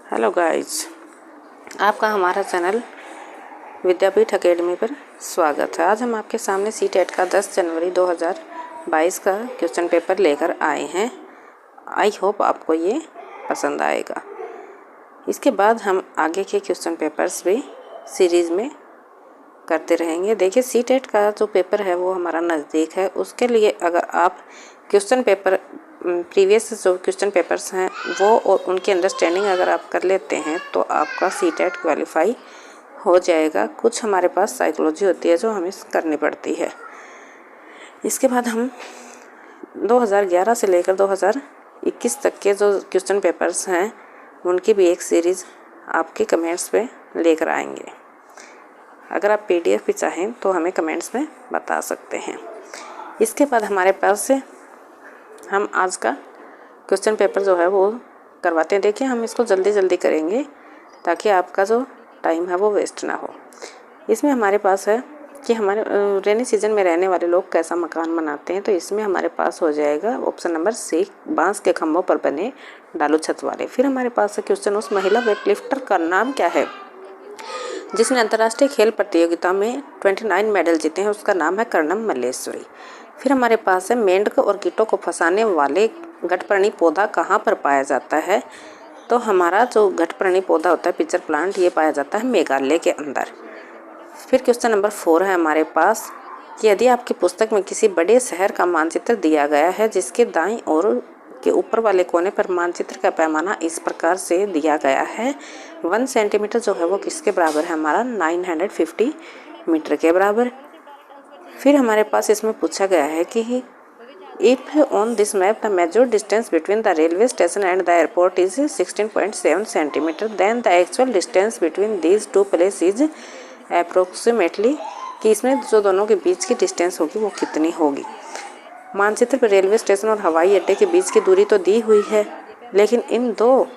Hello guys, आपका हमारा channel विद्यापीठ academy पर स्वागत है। आज हम आपके सामने सी-टेट का 10 जनवरी 2022 का क्वेश्चन पेपर लेकर आए हैं। आई होप आपको ये पसंद आएगा। इसके बाद हम आगे के क्वेश्चन पेपर्स भी सीरीज़ में करते रहेंगे। देखिए, सी-टेट का जो पेपर है वो हमारा नज़दीक है। उसके लिए अगर आप क्वेश्चन पेपर प्रीवियस जो क्वेश्चन पेपर्स हैं वो और उनकी अंडरस्टैंडिंग अगर आप कर लेते हैं तो आपका सी-टेट क्वालिफाई हो जाएगा। कुछ हमारे पास साइकोलॉजी होती है जो हमें करनी पड़ती है। इसके बाद हम 2011 से लेकर 2021 तक के जो क्वेश्चन पेपर्स हैं उनकी भी एक सीरीज़ आपके कमेंट्स पे लेकर आएंगे। अगर आप PDF भी चाहें तो हमें कमेंट्स में बता सकते हैं। इसके बाद हमारे पास हम आज का क्वेश्चन पेपर जो है वो करवाते हैं। देखिए, हम इसको जल्दी जल्दी करेंगे ताकि आपका जो टाइम है वो वेस्ट ना हो। इसमें हमारे पास है कि हमारे रेनी सीजन में रहने वाले लोग कैसा मकान बनाते हैं। तो इसमें हमारे पास हो जाएगा ऑप्शन नंबर C, बांस के खंभों पर बने डालू छत वाले। फिर हमारे पास है क्वेश्चन, उस महिला वेटलिफ्टर का नाम क्या है जिसने अंतर्राष्ट्रीय खेल प्रतियोगिता में 29 मेडल जीते हैं। उसका नाम है कर्णम मल्लेश्वरी। फिर हमारे पास है, मेंढक और कीटों को फंसाने वाले घटपर्णी पौधा कहाँ पर पाया जाता है। तो हमारा जो घटपर्णी पौधा होता है पिचर प्लांट, ये पाया जाता है मेघालय के अंदर। फिर क्वेश्चन नंबर 4 है हमारे पास कि यदि आपकी पुस्तक में किसी बड़े शहर का मानचित्र दिया गया है जिसके दाईं ओर के ऊपर वाले कोने पर मानचित्र का पैमाना इस प्रकार से दिया गया है, 1 सेंटीमीटर जो है वो किसके बराबर है, हमारा 950 मीटर के बराबर। फिर हमारे पास इसमें पूछा गया है कि if on this map the measured distance between the railway station and the airport is 16.7 centimetre, then the actual distance between these two place is approximately, कि इसमें जो दोनों के बीच की डिस्टेंस होगी वो कितनी होगी। मानचित्र पर रेलवे स्टेशन और हवाई अड्डे के बीच की दूरी तो दी हुई है, लेकिन इन दो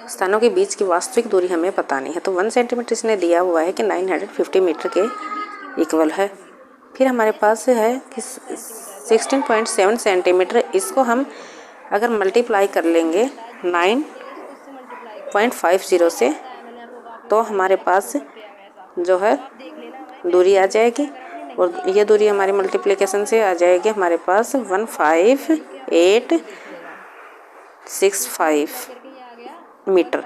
स्थानों के बीच की वास्तविक दूरी हमें पता नहीं है। तो 1 सेंटीमीटर इसने दिया हुआ है कि 950 मीटर के इक्वल है। फिर हमारे पास है कि 16.7 सेंटीमीटर, इसको हम अगर मल्टीप्लाई कर लेंगे 9.50 से तो हमारे पास जो है दूरी आ जाएगी, और ये दूरी हमारी मल्टीप्लिकेशन से आ जाएगी हमारे पास 15865 मीटर।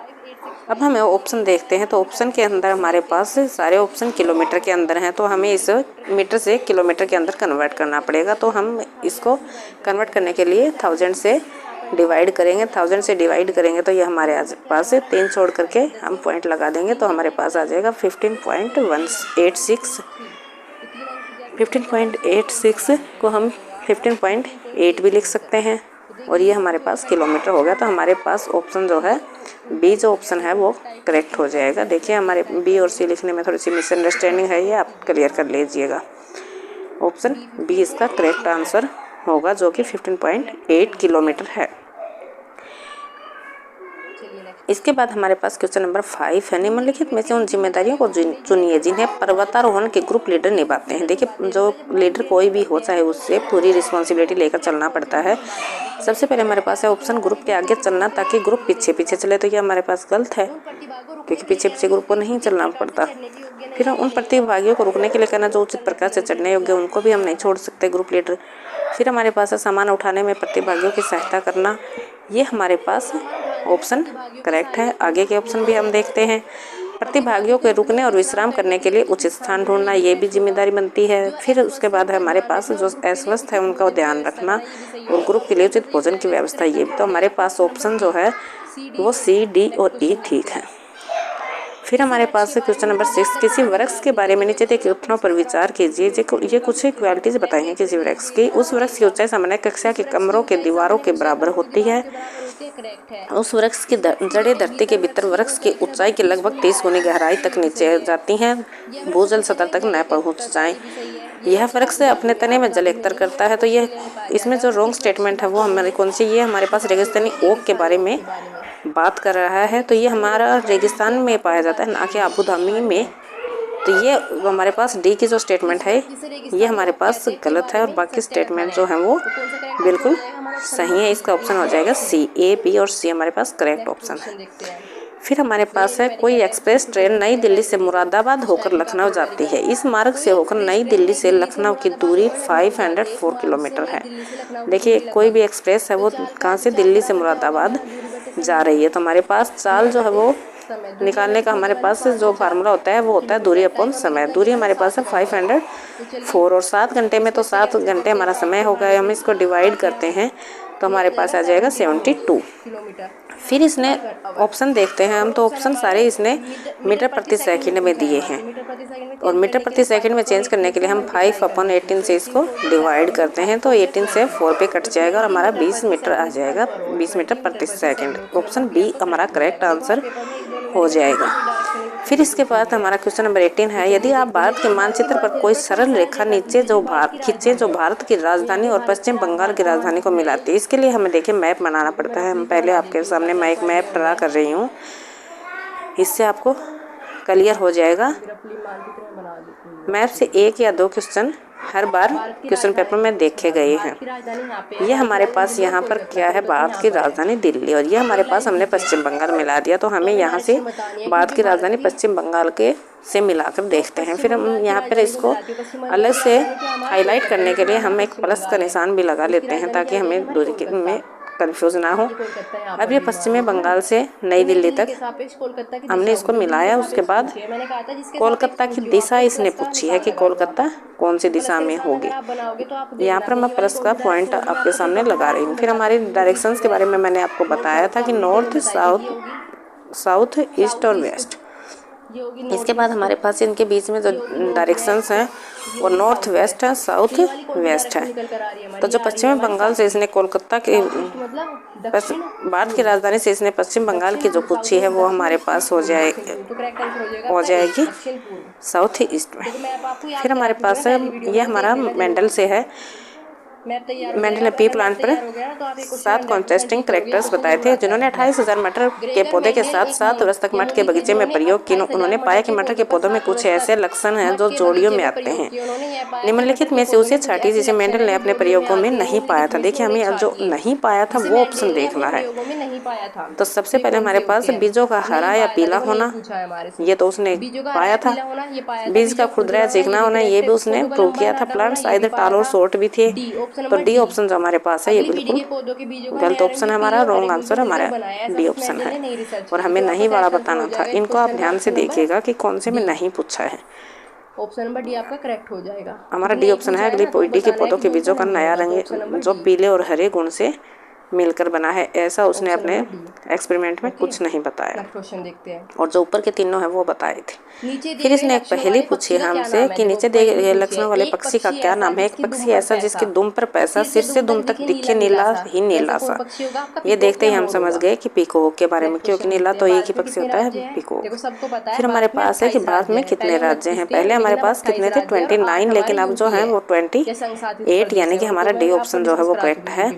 अब हमें ऑप्शन देखते हैं तो ऑप्शन के अंदर हमारे पास सारे ऑप्शन किलोमीटर के अंदर हैं, तो हमें इस मीटर से किलोमीटर के अंदर कन्वर्ट करना पड़ेगा। तो हम इसको कन्वर्ट करने के लिए 1000 से डिवाइड करेंगे। 1000 से डिवाइड करेंगे तो ये हमारे पास 3 छोड़ करके हम पॉइंट लगा देंगे तो हमारे पास आ जाएगा 15.86। 15.86 को हम 15.8 भी लिख सकते हैं, और ये हमारे पास किलोमीटर हो गया। तो हमारे पास ऑप्शन जो है B जो ऑप्शन है वो करेक्ट हो जाएगा। देखिए, हमारे B और C लिखने में थोड़ी सी मिसअंडरस्टैंडिंग है, ये आप क्लियर कर लीजिएगा। ऑप्शन B इसका करेक्ट आंसर होगा जो कि 15.8 किलोमीटर है। इसके बाद हमारे पास क्वेश्चन नंबर 5 है, निम्नलिखित में से उन जिम्मेदारियों को चुनिए जिन्हें पर्वतारोहण के ग्रुप लीडर निभाते हैं। देखिए, जो लीडर कोई भी हो चाहे उससे पूरी रिस्पॉन्सिबिलिटी लेकर चलना पड़ता है। सबसे पहले हमारे पास है ऑप्शन, ग्रुप के आगे चलना ताकि ग्रुप पीछे पीछे चले। तो ये हमारे पास गलत है क्योंकि पीछे पीछे ग्रुप को नहीं चलना पड़ता। फिर उन प्रतिभागियों को रुकने के लिए कहना जो उचित प्रकार से चढ़ने योग्य, उनको भी हम नहीं छोड़ सकते ग्रुप लीडर। फिर हमारे पास है सामान उठाने में प्रतिभागियों की सहायता करना, ये हमारे पास ऑप्शन करेक्ट है। आगे के ऑप्शन भी हम देखते हैं, प्रतिभागियों के रुकने और विश्राम करने के लिए उचित स्थान ढूंढना, ये भी जिम्मेदारी बनती है। फिर उसके बाद है हमारे पास जो अस्वस्थ है उनका ध्यान रखना और ग्रुप के लिए उचित भोजन की व्यवस्था, ये भी। तो हमारे पास ऑप्शन जो है वो C, D और E ठीक है। फिर हमारे पास है क्वेश्चन नंबर 6, किसी वृक्ष के बारे में नीचे दिए कथनों पर विचार कीजिए। ये कुछ क्वालिटीज बताई हैं किसी वृक्ष की। उस वृक्ष की ऊंचाई सामान्य कक्षा के कमरों के दीवारों के बराबर होती है। उस वृक्ष की जड़ें धरती के भीतर वृक्ष की ऊंचाई के लगभग 30 गुनी गहराई तक नीचे जाती हैं, भूजल सतह तक न पहुंच जाएं। यह वृक्ष अपने तने में जल एकत्र करता है। तो यह इसमें जो रॉन्ग स्टेटमेंट है वो हमारे कौन सी, ये हमारे पास रेगिस्तानी ओक के बारे में बात कर रहा है। तो ये हमारा रेगिस्तान में पाया जाता है, ना कि आबू धाबी में तो ये हमारे पास डी की जो स्टेटमेंट है ये हमारे पास गलत है और बाकी स्टेटमेंट जो है वो बिल्कुल सही है। इसका ऑप्शन हो जाएगा सी। ए, बी और सी हमारे पास करेक्ट ऑप्शन है। फिर हमारे पास है कोई एक्सप्रेस ट्रेन नई दिल्ली से मुरादाबाद होकर लखनऊ जाती है। इस मार्ग से होकर नई दिल्ली से लखनऊ की दूरी 504 किलोमीटर है। देखिए कोई भी एक्सप्रेस है वो कहाँ से दिल्ली से मुरादाबाद जा रही है। तो हमारे पास चाल जो है वो निकालने का हमारे पास जो फार्मूला होता है वो होता है दूरी अपॉन समय। दूरी हमारे पास है 504 और 7 घंटे में तो 7 घंटे हमारा समय हो गया। हम इसको डिवाइड करते हैं तो हमारे पास आ जाएगा 72 किलोमीटर। फिर इसने ऑप्शन देखते हैं हम, तो ऑप्शन सारे इसने मीटर प्रति सेकंड में दिए हैं और मीटर प्रति सेकंड में चेंज करने के लिए हम 5/18 से इसको डिवाइड करते हैं तो 18 से 4 पे कट जाएगा और हमारा 20 मीटर आ जाएगा, 20 मीटर प्रति सेकंड। ऑप्शन बी हमारा करेक्ट आंसर हो जाएगा। फिर इसके बाद हमारा क्वेश्चन नंबर 18 है, यदि आप भारत के मानचित्र पर कोई सरल रेखा नीचे जो खींचे जो भारत की राजधानी और पश्चिम बंगाल की राजधानी को मिलाती है। इसके लिए हमें देखिए मैप बनाना पड़ता है। हम पहले आपके सामने मैं एक मैप ड्रा कर रही हूँ, इससे आपको क्लियर हो जाएगा। मैप से 1 या 2 क्वेश्चन हर बार क्वेश्चन पेपर में देखे गए हैं। ये हमारे पास यहाँ पर क्या है, भारत की राजधानी दिल्ली और ये हमारे पास हमने पश्चिम बंगाल मिला दिया। तो हमें यहाँ से भारत की राजधानी पश्चिम बंगाल के से मिलाकर देखते हैं। फिर हम यहाँ पर इसको अलग से हाईलाइट करने के लिए हम एक प्लस का निशान भी लगा लेते हैं ताकि हमें दूरी में कंफ्यूज ना हो। अब ये पश्चिमी बंगाल से नई दिल्ली तक हमने इसको मिलाया। उसके बाद कोलकाता की दिशा इसने पूछी है कि कोलकाता कौन सी दिशा में होगी। यहाँ पर मैं प्लस का पॉइंट आपके सामने लगा रही हूँ। फिर हमारी डायरेक्शंस के बारे में मैंने आपको बताया था कि नॉर्थ, साउथ, ईस्ट और वेस्ट। इसके बाद हमारे पास इनके बीच में जो डायरेक्शंस हैं वो नॉर्थ वेस्ट है, साउथ वेस्ट है। तो जो पश्चिमी बंगाल से इसने कोलकाता के भारत की राजधानी से इसने पश्चिम बंगाल की जो पूछी है वो हमारे पास हो जाएगी साउथ ईस्ट में। फिर हमारे पास है ये हमारा मेंडल से है। मेंडल ने पी प्लांट पर 7 कॉन्ट्रास्टिंग कैरेक्टर्स बताए थे जिन्होंने 28,000 मटर के पौधे के साथ 7 वर्ष तक मटर के बगीचे में प्रयोग किया। उन्होंने पाया कि मटर के पौधों में कुछ ऐसे लक्षण हैं जो जोड़ियों में आते हैं। निम्नलिखित में से उसे छांटिए जिसे मेंडल ने अपने प्रयोगों में नहीं पाया था। देखिए हमें जो नहीं पाया था वो ऑप्शन देखना है। तो सबसे पहले हमारे पास बीजों का हरा या पीला होना, ये तो उसने पाया था। बीज का खुरदरा चिकना होना, ये भी उसने प्रूव किया था। प्लांट्स आइदर टाल और शॉर्ट भी थे। तो डी ऑप्शन जो हमारे पास है ये बिल्कुल गलत ऑप्शन है हमारा। रॉन्ग आंसर हमारा डी ऑप्शन है और हमें नहीं वाला बताना था। इनको आप ध्यान से देखिएगा कि कौन से में नहीं पूछा है। ऑप्शन नंबर डी आपका करेक्ट हो जाएगा। हमारा डी ऑप्शन है। अगली डी के पौधों के बीजों का नया रंग जो पीले और हरे गुण से मिलकर बना है, ऐसा उसने अपने एक्सपेरिमेंट में कुछ नहीं बताया। क्वेश्चन देखते हैं। और जो ऊपर के तीनों है वो बताए थे। फिर इसने एक पहेली पूछी हमसे कि नीचे दिए गए लक्षणों वाले पक्षी का क्या नाम है। एक पक्षी ऐसा जिसकी दुम पर पैसा सिर से दुम तक दिखे नीला ही नीला सा। ये देखते ही हम समझ गए कि पीकॉक के बारे में, क्योंकि नीला तो एक ही पक्षी होता है, पीकॉक। फिर हमारे पास है कि भारत में कितने राज्य हैं। पहले हमारे पास कितने थे, 29, लेकिन अब जो है वो 28, यानी कि हमारा डी ऑप्शन जो है वो करेक्ट है।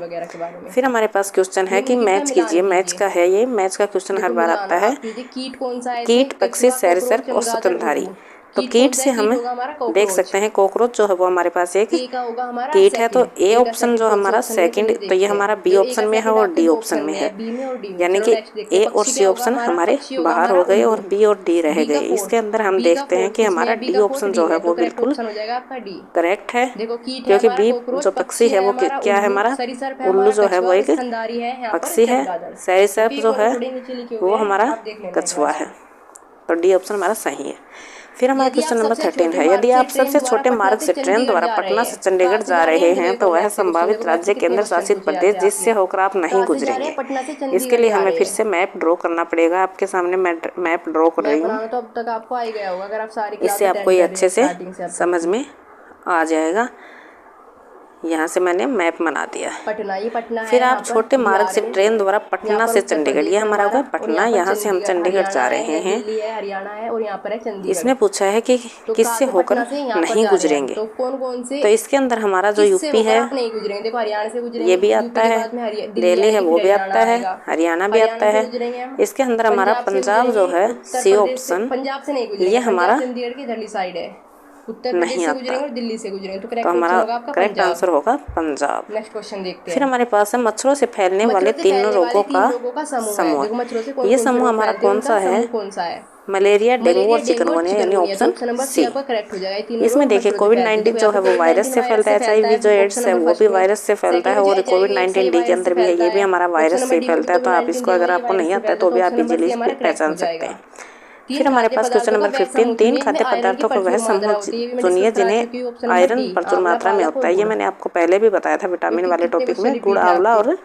फिर हमारे पास क्वेश्चन है कि मैच कीजिए। मैच का है ये, मैच का क्वेश्चन हर बार आता है। कीट कौन सा है? कीट, पक्षी, सरीसृप और स्तनधारी। तो कीट से हम देख सकते हैं कॉकरोच जो है वो हमारे पास एक कीट है। तो ए ऑप्शन जो हमारा सेकंड, तो ये हमारा बी ऑप्शन में है और डी ऑप्शन में है, यानी कि ए और सी ऑप्शन हमारे बाहर हो गए और बी और डी रह गए। इसके अंदर हम देखते हैं कि हमारा डी ऑप्शन जो है वो बिल्कुल करेक्ट है, क्योंकि बी जो पक्षी है वो क्या है हमारा, उल्लू जो है वो एक पक्षी है। सरीसृप जो है वो हमारा कछुआ है। तो डी ऑप्शन हमारा सही है। फिर हमारा क्वेश्चन नंबर 13 है, यदि आप सबसे छोटे मार्ग से ट्रेन द्वारा पटना से चंडीगढ़ जा रहे हैं तो वह संभावित राज्य केंद्र शासित प्रदेश जिससे होकर आप नहीं गुजरेंगे। इसके लिए हमें फिर से मैप ड्रॉ करना पड़ेगा। आपके सामने मैप ड्रॉ कर रही हूँ, इससे आपको ये अच्छे से समझ में आ जाएगा। यहाँ से मैंने मैप बना दिया। पटना, ये पटना है। फिर यहाँ आप पर छोटे मार्ग से बिहार ट्रेन द्वारा यहाँ पटना पर से उत्तर चंडीगढ़, प्रदेश ये है हमारा होगा और पटना, यहाँ पर यहाँ से हम चंडीगढ़ जा हरियाणा रहे है, हैं। दिल्ली है, हरियाणा है और यहाँ पर है चंडीगढ़। इसने पूछा है कि तो किससे होकर पटना से यहाँ पर नहीं जा रहे हैं, गुजरेंगे, तो कौन कौन से तो इसके अंदर हमारा जो किससे यूपी होकर है आप नहीं गुजरेंगे। देखो हरियाणा से गुजरेंगे, ये भी यूपी आता के है, बाद में दिल्ली दिल्ली है आएगी, वो फिर भी हरियाणा आता है, आएगा। हरियाणा भी आता से है। गुजरेंगे हम। इसके अंदर हमारा पंजाब से पंजाब जो गुजरेंगे, है उत्तर सी प्रदेश से, ऑप्शन पंजाब से नहीं ये गुजरेंगे, हमारा पंजाब चंडीगढ़ की इधरली साइड है, उत्तर प्रदेश नहीं से आता, गुजरेंगे और दिल्ली से गुजरेंगे, तो तो करेक्ट हमारा ऑप्शन होगा आपका करेक्ट आंसर पंजाब। होगा पंजाब। नेक्स्ट क्वेश्चन देखते हैं। फिर हमारे पास है मच्छरों से फैलने वाले मच्छरों से तीनों फैलने वाले रोगों तीन लोगों का समूह है। देखो मच्छरों से कौन ये कौन से समूह रोग हमारा फैलते हैं, कौन उनका सा है? समूह कौन सा है? मलेरिया, डेंगू मलेरिया, और डेंगू और चिकनगुनिया, यानी चिकनगुनिया। तो ऑप्शन ऑप्शन नंबर सी सी। आपका करेक्ट हो जाएगा। ये तीनों इसमें रोग देखिए मच्छरों से कोविड फैलते हैं। 19 देखो जो यहाँ है पे वो वायरस से फैलता है, HIV जो एड्स है वो भी वायरस से फैलता है, और कोविड 19 डी के अंदर भी है, ये भी हमारा वायरस से फैलता है। तो आप इसको अगर आपको नहीं आता है तो भी आप इजीली पहचान सकते हैं। फिर हमारे पास क्वेश्चन नंबर 15, 3 खाद्य पदार्थों का वह समूह चुनिए जिन्हें आयरन प्रचुर मात्रा में होता है। ये मैंने आपको पहले भी बताया था विटामिन वाले टॉपिक में, गुड़, आंवला और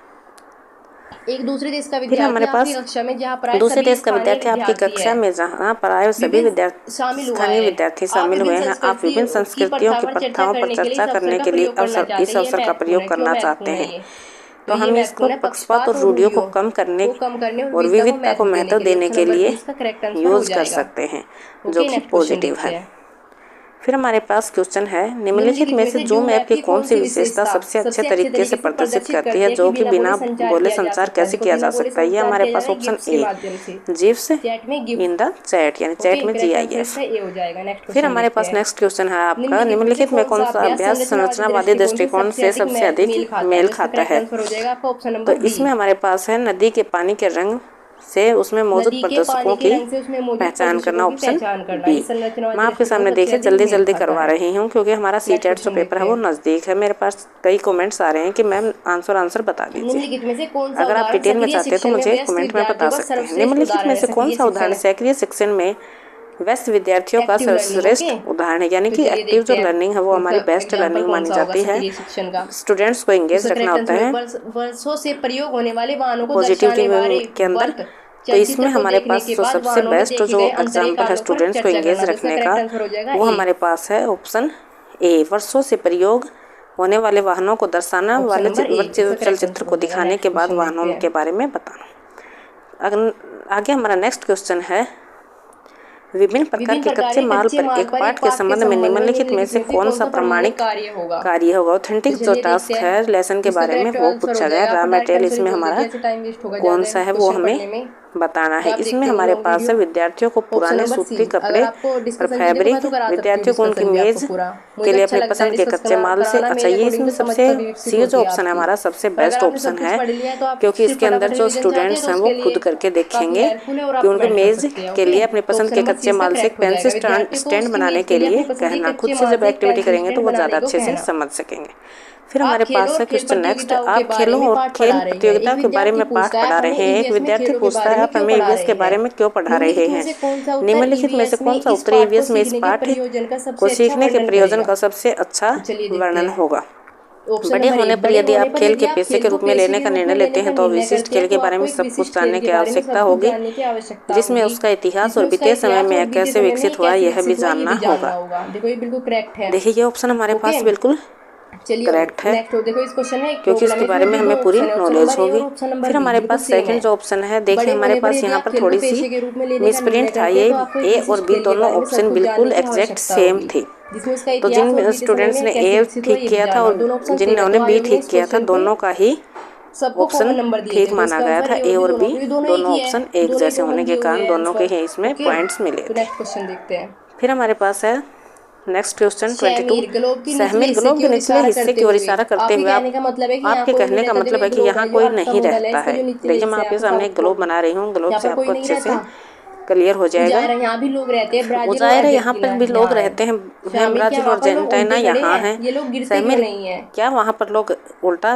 एक दूसरे देश का फिर हमारे विद्यार्थी पास आपकी कक्षा में जहाँ पढ़ाए दूसरे सभी देश का विद्यार्थी आपकी स्थानीय कक्षा में जहाँ पर आए सभी विद्यार्थी स्थानीय विद्यार्थी शामिल हुए हैं। आप विभिन्न संस्कृतियों की प्रथाओं पर चर्चा करने के लिए इस अवसर का प्रयोग करना चाहते हैं। तो हम इसको पक्षपात और रूढ़ियों को कम करने और विविधता को महत्व देने के लिए यूज कर सकते हैं, जो कि पॉजिटिव है। फिर हमारे पास क्वेश्चन है, निम्नलिखित में से जूम ऐप की कौन सी विशेषता सबसे अच्छे तरीके से प्रदर्शित करती है, जो कि बिना बोले संचार कैसे किया जा सकता है? ये हमारे पास option A, GIFs in the chat, यानी चैट में GIF। फिर हमारे पास नेक्स्ट क्वेश्चन है आपका, निम्नलिखित में कौन सा अभ्यास संरचनावादी दृष्टिकोण से सबसे अधिक मेल खाता है? तो इसमें हमारे पास है नदी के पानी के रंग से उसमें मौजूद प्रदर्शकों की पहचान करना, ऑप्शन बी। मैं आपके सामने देखिए जल्दी करवा रही हूँ क्योंकि हमारा CTET जो पेपर है वो नज़दीक है। मेरे पास कई कमेंट्स आ रहे हैं कि मैम आंसर बता दीजिए। अगर आप डिटेल में चाहते हैं तो मुझे कमेंट में बता सकते हैं। निम्नलिखित में से कौन सा उदाहरण सक्रिय शिक्षण में व्यस्त विद्यार्थियों का सर्वश्रेष्ठ उदाहरण है? यानी कि एक्टिव जो लर्निंग है वो हमारी बेस्ट लर्निंग मानी जाती है। स्टूडेंट्स को एंगेज रखना होता है वर्षों से प्रयोग होने वाले वाहनों को पॉजिटिविटी के अंदर। तो इसमें हमारे पास जो सबसे बेस्ट जो एग्जाम्पल है स्टूडेंट्स को एंगेज रखने का वो हमारे पास है ऑप्शन ए, वर्षों से प्रयोग होने वाले वाहनों को दर्शाना वाले चलचित्र को दिखाने के बाद वाहनों के बारे में बताना। आगे हमारा नेक्स्ट क्वेश्चन है, विभिन्न प्रकार के कच्चे माल पर एक पाठ के संबंध में निम्नलिखित में से कौन सा प्रमाणिक कार्य होगा? ऑथेंटिक जो टास्क है लेसन के बारे में वो पूछा गया। रॉ मटेरियल इसमें हमारा कौन सा है वो हमें बताना है। इसमें हमारे पास है विद्यार्थियों को पुराने सूती कपड़े और फैब्रिक, विद्यार्थियों को उनकी मेज के लिए अपनी पसंद के कच्चे माल से। अच्छा, ये इसमें सबसे सी जो ऑप्शन है हमारा सबसे बेस्ट ऑप्शन है, क्योंकि इसके अंदर जो स्टूडेंट्स हैं वो खुद करके देखेंगे कि उनके मेज के लिए अपनी पसंद के कच्चे माल से एक पेंसिल स्टैंड बनाने के लिए कहना। खुद से जब एक्टिविटी करेंगे तो वो ज़्यादा अच्छे से समझ सकेंगे। फिर हमारे पास है क्वेश्चन नेक्स्ट, आप खेलों और खेल प्रतियोगिता के बारे में पाठ पढ़ा रहे हैं। एक विद्यार्थी पूछता है, आप हमें EVS के बारे में क्यों पढ़ा रहे हैं? निम्नलिखित में से कौन सा उत्तर EVS में इस पाठ को सीखने के प्रयोजन का सबसे अच्छा वर्णन होगा? बड़े होने पर यदि आप खेल के पेशे के रूप में लेने का निर्णय लेते हैं तो विशिष्ट खेल के बारे में सब कुछ जानने की आवश्यकता होगी, जिसमें उसका इतिहास और बीते समय में यह कैसे विकसित हुआ यह भी जानना होगा। देखिए ये ऑप्शन हमारे पास बिल्कुल करेक्ट है, क्योंकि इसके बारे में हमें पूरी नॉलेज होगी। फिर हमारे पास सेकंड जो ऑप्शन है, देखिए हमारे पास यहाँ पर थोड़ी सी मिसप्रिंट था। ये A और B दोनों ऑप्शन बिल्कुल एग्जैक्ट सेम थे। तो जिन स्टूडेंट्स ने A ठीक किया था और जिन्होंने B ठीक किया था, दोनों का ही ऑप्शन ठीक माना गया था। A और B दोनों ऑप्शन एक जैसे होने के कारण दोनों के ही इसमें पॉइंट्स मिले थे। फिर हमारे पास है नेक्स्ट क्वेश्चन 22, सहमीर ग्लोब के निचले हिस्से की ओर इशारा करते हुए आपके कहने का मतलब है कि यहाँ कोई नहीं रहता है। देखिए मैं आपके सामने एक ग्लोब बना रही हूँ, ग्लोब से आपको अच्छे से क्लियर हो जाएगा। यहाँ भी लोग रहते हैं, उजायर है, यहाँ पर भी लोग रहते हैं। ब्राजील और अर्जेंटीना यहाँ है। सहमीर क्या वहाँ पर लोग उल्टा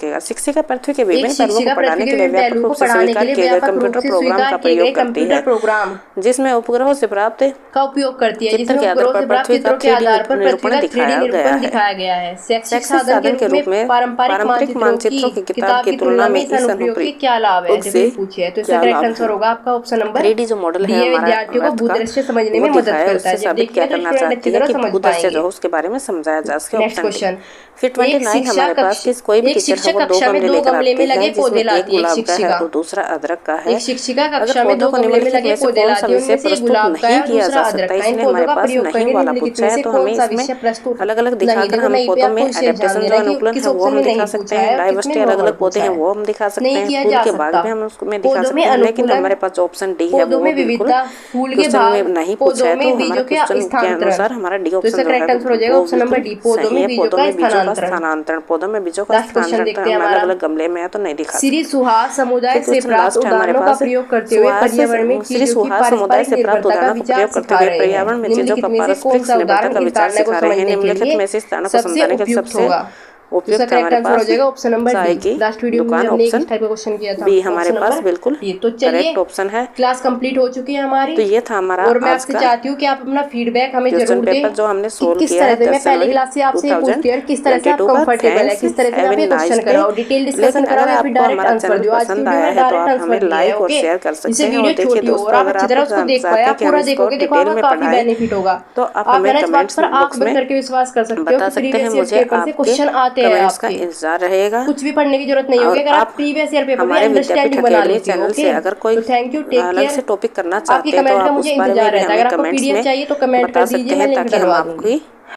सकेगा। शिक्षिका पृथ्वी के विभिन्न एक पहलुओं शिक्षिका को पढ़ाने पृथ्वी के लिए के व्यापक पहलुओं रूप को से पढ़ाने स्वीकार के लिए किए गए व्यापक रूप कंप्यूटर से प्रोग्राम स्वीकार का किए गए प्रयोग करती कंप्यूटर है, प्रोग्राम जिसमें उपग्रहों से प्राप्त का उपयोग करती है, चित्र जिसमें के आधार उपग्रहों पर से प्राप्त पृथ्वी का चित्रों के 3D आधार पर पृथ्वी निरूपण का 3D दिखाया गया निरूपण है। दिखाया गया है। शैक्षिक शैक्षिक साधन के रूप में पारंपरिक मानचित्रों की किताब की तुलना में इस अनुप्रयोग के क्या लाभ है, जब ये पूछे है तो इसका करेक्ट आंसर होगा आपका ऑप्शन नंबर 3D जो मॉडल है डी। ये हमारा विद्यार्थियों को अर्थ का, भूदृश्य समझने वो में मदद दिखाया है। करता है। उससे जब साबित क्या देखेंगे तो करना स्टूडेंट चाहती अच्छी है तरह कि समझ भूदृश्य जो पाएंगे। है उसके बारे में समझाया जा सके। Next option D. क्वेश्चन, फिर 29 हमारे पास किस कोई भी टीचर है वो 2 गमले लेकर आती है जिसमें एक गुलाब का है और दूसरा अदरक का है। एक शिक्षिका अगर कक्षा में 2 पौधों को गमले में निम्नलिखित लगे में से पौधे कौन सा लाती है, विषय उनमें से एक प्रस्तुत गुलाब का है नहीं और किया दूसरा जा अदरक सकता, का है। इन इसलिए पौधों हमारे का पास प्रयोग नहीं करेंगे वाला निम्नलिखित पूछा में है। से तो कौन हमें सा इसमें विषय प्रस्तुत अलग अलग नहीं। दिखाकर देखो हमें नहीं पे पौधों में आपको विषय एडेप्टेशन ध्यान जो देना है कि अनुकूलन किस है वो ऑप्शन हम में दिखा नहीं सकते पूछा हैं, है और डाइवर्सिटी किसमें नो अलग वर्ड अलग पौधे पूछा हैं है। वो हम दिखा सकते नहीं हैं, किया फूल जा के बाग सकता। भी हम उसमें दिखा पौधों में सकते हैं, लेकिन अनुकूलन, हमारे पास जो ऑप्शन डी है पौधों वो में बिल्कुल विविधता, फूल के क्वेश्चन में भाग, नहीं पूछा पौधों है। तो में हमारा बीजों के क्वेश्चन के स्थानांतरण। अनुसार हमारा डी तो इसका ऑप्शन जो है करेक्ट आंसर हो जाएगा वो ऑप्शन नंबर बिल्कुल डी, पौधों सही में है। बीजों पौधों का में बीजों का स्थानांतरण। स्थानांतरण, पौधों में बीजों का लास्ट क्वेश्चन स्थानांतरण देखते हैं हम अलग हमारा। अलग गमले में है तो नहीं दिखा श्री सकते। सुहास समुदाय फिर से क्वेश्चन प्राप्त लास्ट है हमारे उदाहरणों का पास, प्रयोग करते हुए पर्यावरण में श्री चीजों की सुहास समुदाय पारस्परिक से प्राप्त निर्भरता का उदाहरणों का विचार प्रयोग करते सिखा हुए रहे पर्यावरण हैं। में चीजों का निम्नलिखित में से कौन पारस्परिक सा निर्भरता उदाहरण का इस विचार धारणा को सिखा रहे हैं। समझने के निम्नलिखित लिए में से इस धारणा को सबसे समझाने के उपयुक्त सबसे होगा? तो इसका उपयुक्त है करेक्ट हमारे आंसर हो पास जाएगा ऑप्शन नंबर चाय डी। की लास्ट वीडियो में दुकान, हमने एक ऑप्शन इस टाइप का क्वेश्चन किया था। बी हमारे ऑप्शन पास नंबर बिल्कुल डी। तो चलिए करेक्ट ऑप्शन है। क्लास कंप्लीट हो चुकी है हमारी, तो ये था हमारा और मैं आज आपसे का चाहती हूँ कि आप अपना फीडबैक हमें क्वेश्चन जरूर पेपर दें जो हमने कि सोल्व किस किया तरह है से, मैं 10 पहली जनवरी क्लास से आपसे ये पूछती हूँ किस तरह से आप 2022 का। कंफर्टेबल है, थैंक्स, किस तरह से हैव आप ए ये क्वेश्चन नाइस डे। कराओ, डिटेल डिस्कशन लेकिन कराओ अगर या फिर आपको डायरेक्ट हमारा आंसर चैनल दो। आज की पसंद वीडियो आया में है तो डायरेक्ट आप आंसर हमें दिया है। लाइक और ओके, शेयर कर जिससे सकते हैं। और वीडियो देखिए छोटी हो और दोस्तों, आप अगर अच्छी आप तरह उसको देख पाए, चाहते हैं आप कि हम पूरा इसको देखोगे, देखो डिटेल आपका में काफी पढ़ाएं बेनिफिट होगा। तो आप आप हमें है ना इस बात कमेंट्स पर आंख बॉक्स बंद में करके विश्वास कर सकते हो बता कि सकते हैं। प्रीवियस ईयर मुझे पेपर से आपके क्वेश्चन आते हैं कमेंट्स का आपके। इंतजार रहेगा। कुछ भी पढ़ने की जरूरत नहीं होगी और अगर आप प्रीवियस ईयर पेपर में हमारे विद्यापीठ अंडरस्टैंडिंग बना अकेडमी लेते हो। चैनल से ओके, अगर कोई तो थैंक यू, टेक अलग केयर। से टॉपिक करना आपकी चाहते हैं तो कमेंट का आप मुझे उस बारे इंतजार में भी रहता है। हमें अगर आपको कमेंट्स पीडीएफ में चाहिए तो कमेंट बता कर सकते दीजिए, मैं हैं लिंक ताकि हम डलवा दूंगी। आपकी